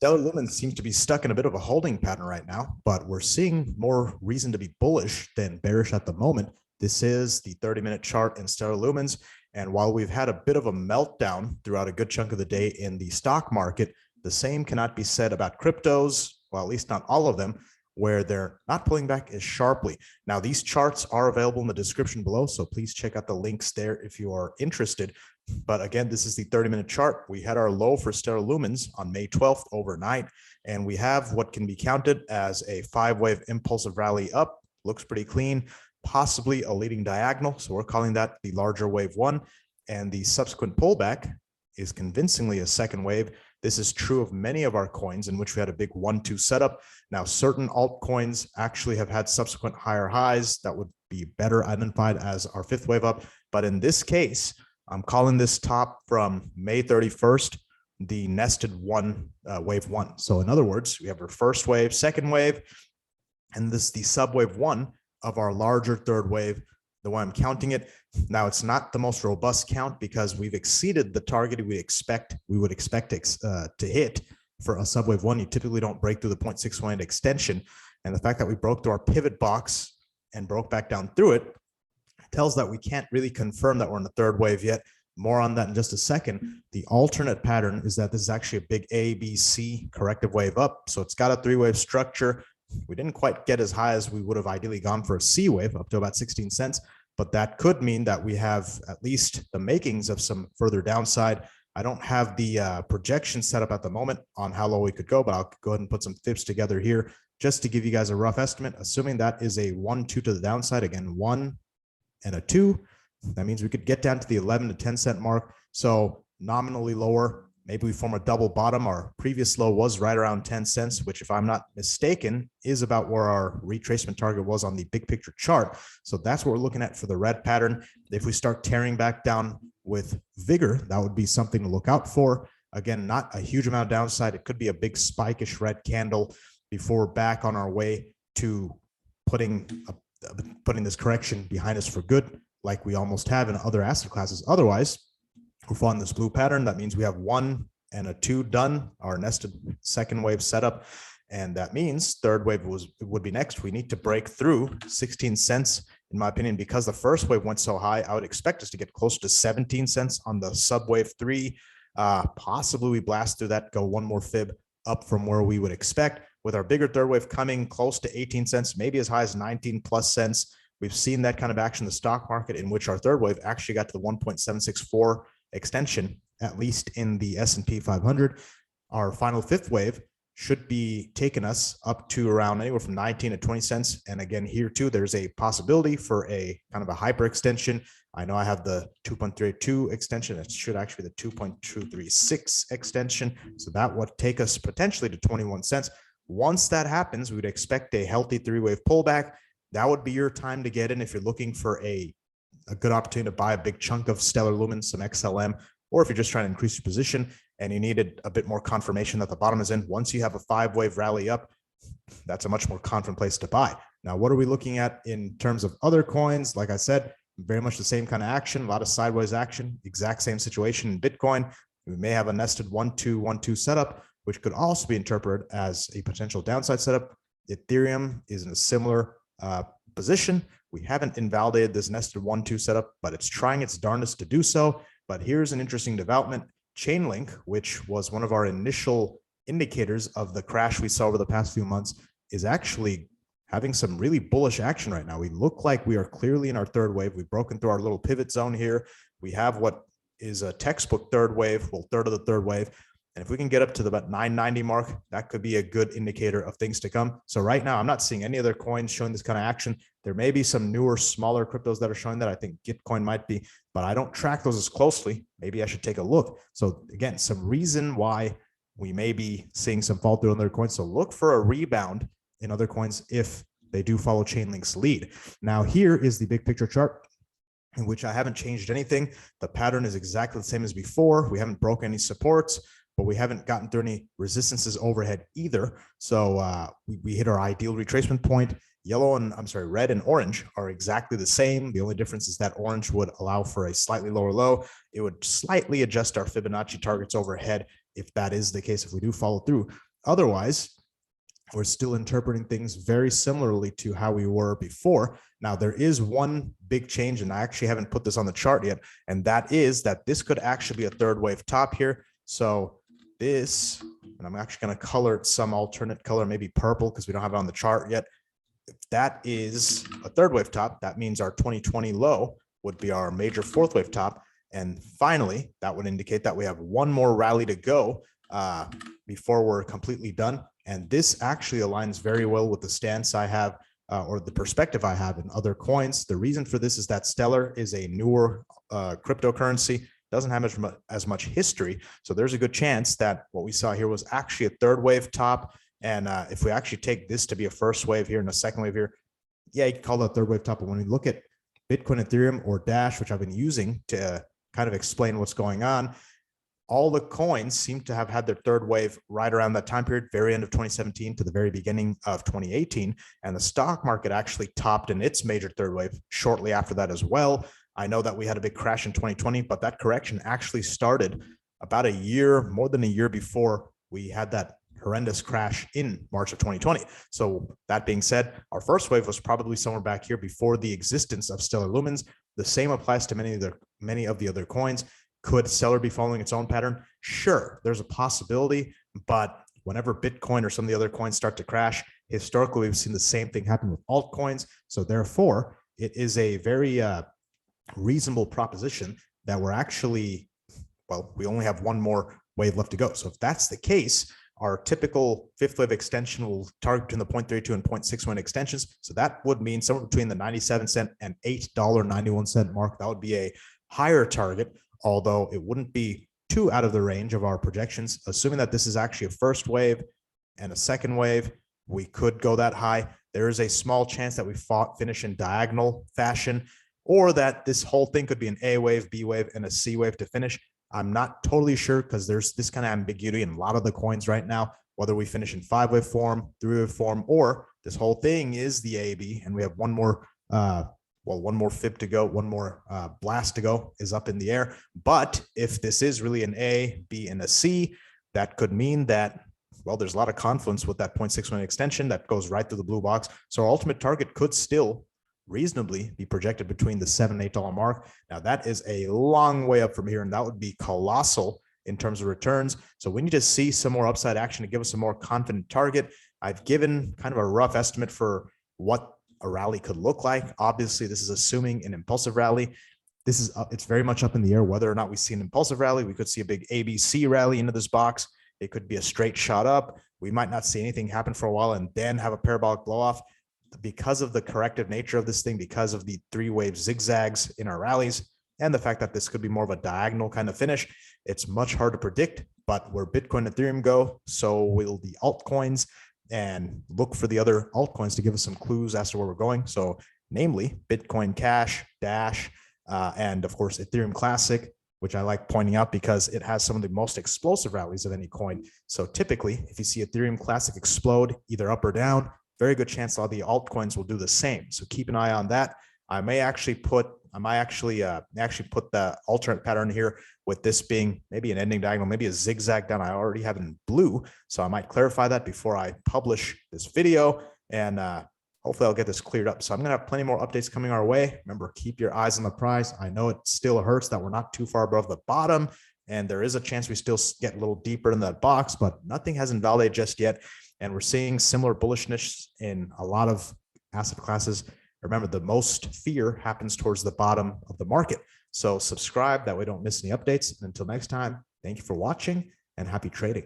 Stellar Lumens seems to be stuck in a bit of a holding pattern right now, but we're seeing more reason to be bullish than bearish at the moment. This is the 30-minute chart in Stellar Lumens. And while we've had a bit of a meltdown throughout a good chunk of the day in the stock market, the same cannot be said about cryptos, well, at least not all of them, where they're not pulling back as sharply. Now, these charts are available in the description below, so please check out the links there if you are interested. But again, this is the 30-minute chart. We had our low for Stellar Lumens on May 12th overnight, and we have what can be counted as a 5-wave impulsive rally up. Looks pretty clean, possibly a leading diagonal. So we're calling that the larger wave 1, and the subsequent pullback is convincingly a second wave. This is true of many of our coins in which we had a big 1-2 setup. Now, certain altcoins actually have had subsequent higher highs that would be better identified as our 5th wave up. But in this case, I'm calling this top from May 31st, the nested wave 1. So in other words, we have our first wave, second wave, and this is the subwave 1 of our larger third wave, the way I'm counting it. Now, it's not the most robust count because we've exceeded the target we would expect to hit for a subwave 1. You typically don't break through the 0.618 extension. And the fact that we broke through our pivot box and broke back down through it tells that we can't really confirm that we're in the third wave yet. More on that in just a second. The alternate pattern is that this is actually a big A, B, C corrective wave up. So it's got a 3-wave structure. We didn't quite get as high as we would have ideally gone for a C wave, up to about 16 cents. But that could mean that we have at least the makings of some further downside. I don't have the projection set up at the moment on how low we could go, but I'll go ahead and put some fibs together here just to give you guys a rough estimate, assuming that is a 1-2 to the downside. Again, 1 and a 2. That means we could get down to the 11 to 10 cent mark. So nominally lower. Maybe we form a double bottom. Our previous low was right around 10 cents, which, if I'm not mistaken, is about where our retracement target was on the big picture chart. So that's what we're looking at for the red pattern. If we start tearing back down with vigor, that would be something to look out for. Again, not a huge amount of downside. It could be a big spike-ish red candle before we're back on our way to putting this correction behind us for good, like we almost have in other asset classes. Otherwise, we're following this blue pattern. That means we have 1 and a 2 done, our nested second wave setup. And that means third wave would be next. We need to break through 16 cents, in my opinion, because the first wave went so high. I would expect us to get close to 17 cents on the subwave 3. Possibly we blast through that, go one more fib up from where we would expect, with our bigger third wave coming close to 18 cents, maybe as high as 19 plus cents. We've seen that kind of action in the stock market, in which our third wave actually got to the 1.764 extension, at least in the S&P 500. Our final 5th wave should be taking us up to around anywhere from 19 to 20 cents. And again, here too, there's a possibility for a kind of a hyper extension. I know I have the 2.32 extension. It should actually be the 2.236 extension. So that would take us potentially to 21 cents. Once that happens, we would expect a healthy 3-wave pullback. That would be your time to get in if you're looking for a good opportunity to buy a big chunk of Stellar Lumens, some XLM, or if you're just trying to increase your position and you needed a bit more confirmation that the bottom is in. Once you have a 5-wave rally up, that's a much more confident place to buy. Now, what are we looking at in terms of other coins? Like I said, very much the same kind of action, a lot of sideways action, exact same situation in Bitcoin. We may have a nested 1-2 setup, which could also be interpreted as a potential downside setup. Ethereum is in a similar position. We haven't invalidated this nested 1-2 setup, but it's trying its darndest to do so. But here's an interesting development. Chainlink, which was one of our initial indicators of the crash we saw over the past few months, is actually having some really bullish action right now. We look like we are clearly in our third wave. We've broken through our little pivot zone here. We have what is a textbook third wave, well, third of the third wave. And if we can get up to the about 990 mark, that could be a good indicator of things to come. So right now, I'm not seeing any other coins showing this kind of action. There may be some newer, smaller cryptos that are showing that. I think Gitcoin might be, but I don't track those as closely. Maybe I should take a look. So again, some reason why we may be seeing some fall through on other coins. So look for a rebound in other coins if they do follow Chainlink's lead. Now, here is the big picture chart, in which I haven't changed anything. The pattern is exactly the same as before. We haven't broken any supports, but we haven't gotten through any resistances overhead either. So we hit our ideal retracement point. Red and orange are exactly the same. The only difference is that orange would allow for a slightly lower low. It would slightly adjust our Fibonacci targets overhead if that is the case, if we do follow through. otherwise, we're still interpreting things very similarly to how we were before. Now, there is one big change, and I actually haven't put this on the chart yet, and that is that this could actually be a third wave top here. So this, and I'm actually going to color it some alternate color, maybe purple, because we don't have it on the chart yet. If that is a third wave top, that means our 2020 low would be our major fourth wave top. And finally, that would indicate that we have one more rally to go before we're completely done. And this actually aligns very well with the stance I have or the perspective I have in other coins. The reason for this is that Stellar is a newer cryptocurrency, doesn't have as much history. So there's a good chance that what we saw here was actually a third wave top. And if we actually take this to be a first wave here and a second wave here, yeah, you can call that a third wave top. But when we look at Bitcoin, Ethereum, or Dash, which I've been using to kind of explain what's going on, all the coins seem to have had their third wave right around that time period, very end of 2017 to the very beginning of 2018. And the stock market actually topped in its major third wave shortly after that as well. I know that we had a big crash in 2020, but that correction actually started about a year, more than a year before we had that horrendous crash in March of 2020. So that being said, our first wave was probably somewhere back here before the existence of Stellar Lumens. The same applies to many of the other coins. Could Stellar be following its own pattern? Sure, there's a possibility, but whenever Bitcoin or some of the other coins start to crash, historically, we've seen the same thing happen with altcoins. So therefore, it is a very reasonable proposition that we're actually, well, we only have one more wave left to go. So if that's the case, our typical fifth wave extension will target between the 0.32 and 0.61 extensions. So that would mean somewhere between the 97-cent and $8.91 mark. That would be a higher target, although it wouldn't be too out of the range of our projections. Assuming that this is actually a first wave and a second wave, we could go that high. There is a small chance that we finish in diagonal fashion, or that this whole thing could be an A wave, B wave, and a C wave to finish. I'm not totally sure because there's this kind of ambiguity in a lot of the coins right now, whether we finish in 5-wave form, 3-wave form, or this whole thing is the AB, and we have one more one more fib to go, one more blast to go is up in the air. But if this is really an A, B, and a C, that could mean that, well, there's a lot of confluence with that 0.61 extension that goes right through the blue box. So our ultimate target could still reasonably be projected between the $7 and $8 mark. Now that is a long way up from here, and that would be colossal in terms of returns. So we need to see some more upside action to give us a more confident target. I've given kind of a rough estimate for what a rally could look like. Obviously, this is assuming an impulsive rally. It's very much up in the air whether or not we see an impulsive rally. We could see a big ABC rally into this box. It could be a straight shot up. We might not see anything happen for a while and then have a parabolic blow off. Because of the corrective nature of this thing, because of the 3-wave zigzags in our rallies, and the fact that this could be more of a diagonal kind of finish, it's much hard to predict. But where Bitcoin and Ethereum go, so will the altcoins, and look for the other altcoins to give us some clues as to where we're going. So namely Bitcoin Cash, Dash, and of course Ethereum Classic, which I like pointing out because it has some of the most explosive rallies of any coin. So typically, if you see Ethereum Classic explode either up or down, very good chance all the altcoins will do the same. So keep an eye on that. I might actually put the alternate pattern here with this being maybe an ending diagonal, maybe a zigzag down. I already have it in blue, so I might clarify that before I publish this video, and hopefully I'll get this cleared up. So I'm going to have plenty more updates coming our way. Remember, keep your eyes on the prize. I know it still hurts that we're not too far above the bottom, and there is a chance we still get a little deeper in that box, but nothing has invalidated just yet. And we're seeing similar bullishness in a lot of asset classes. Remember, the most fear happens towards the bottom of the market. So subscribe, that way don't miss any updates. And until next time, thank you for watching and happy trading.